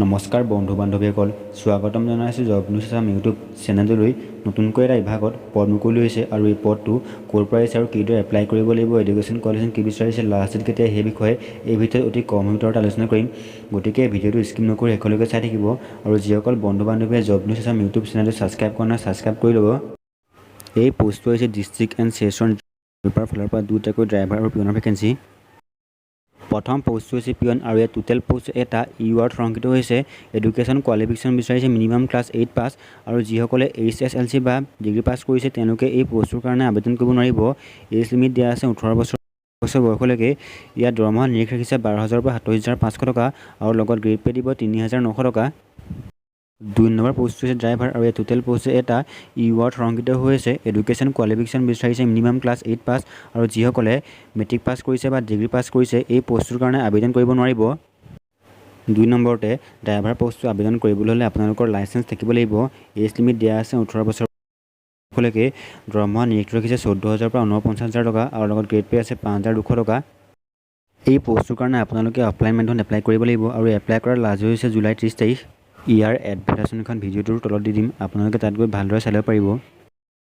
নমস্কাৰ বন্ধু বান্ধৱীসকল, স্বাগতম জনাইছোঁ জব নিউজ আছাম ইউটিউব চেনেললৈ। নতুনকৈ এটা বিভাগত পদ মুকলি হৈছে আৰু এই পদটো ক'ৰ পৰা আহিছে আৰু কিদৰে এপ্লাই কৰিব লাগিব, এডুকেশ্যন কোৱালিফিকেশ্যন কি বিচাৰিছে, লাষ্ট ডেট কেতিয়া, সেই বিষয়ে এই ভিডিঅ'ত অতি কম ভিতৰত আলোচনা কৰিম। গতিকে ভিডিঅ'টো স্কিপ নকৰি শেষলৈকে চাই থাকিব আৰু যিসকল বন্ধু বান্ধৱীয়ে জব নিউজ আছাম ইউটিউব চেনেলটো ছাবস্ক্ৰাইব কৰা নাই ছাবস্ক্ৰাইব কৰি ল'ব। এই পষ্টটো হৈছে ডিষ্ট্ৰিক্ট এণ্ড ছেছন ফালৰ পৰা দুটাকৈ ড্ৰাইভাৰ আৰু পিয়নৰ ভেকেঞ্চি। প্ৰথম পষ্টটো হৈছে পিয়ন আৰু ইয়াত টোটেল পষ্ট এটা ইউআৰত সংৰক্ষিত হৈছে। এডুকেশ্যন কোৱালিফিকেশ্যন বিচাৰিছে মিনিমাম ক্লাছ 8 পাছ আৰু যিসকলে HSLC বা ডিগ্ৰী পাছ কৰিছে তেওঁলোকে এই পষ্টটোৰ কাৰণে আবেদন কৰিব নোৱাৰিব। এজ লিমিট দিয়া আছে 18 বছৰ বয়সলৈকে। ইয়াত দৰমহা নিৰিখ ৰাখিছে 12,000 পৰা 27,500 টকা আৰু লগত গ্ৰেড পে দিব 3,900 টকা। 2 নম্বৰ পষ্টটো হৈছে ড্ৰাইভাৰ আৰু ইয়াত টোটেল পষ্ট এটা ইউআৰত সংৰক্ষিত হৈছে। এডুকেশ্যন কোৱালিফিকেশ্যন বিচাৰিছে মিনিমাম ক্লাছ 8 পাছ আৰু যিসকলে মেট্ৰিক পাছ কৰিছে বা ডিগ্ৰী পাছ কৰিছে এই পষ্টটোৰ কাৰণে আবেদন কৰিব নোৱাৰিব। 2 নম্বৰতে ড্ৰাইভাৰ পষ্টটো আবেদন কৰিবলৈ হ'লে আপোনালোকৰ লাইচেঞ্চ থাকিব লাগিব। এজ লিমিট দিয়া আছে 18 বছৰলৈকে। দৰমহা নিৰিখ ৰাখিছে 14,000 পৰা 49,000 টকা আৰু লগত গ্ৰেড পে আছে 5,200 টকা। এই পষ্টটোৰ কাৰণে আপোনালোকে অফলাইন মেথডত এপ্লাই কৰিব লাগিব আৰু এপ্লাই কৰাৰ লাষ্ট ডেট হৈছে জুলাই 30 তাৰিখ। ইয়াৰ এডভাৰটাইজমেণ্টখন ভিডিঅ'টোৰ তলত দি দিম, আপোনালোকে তাত গৈ ভালদৰে চাই ল'ব পাৰিব।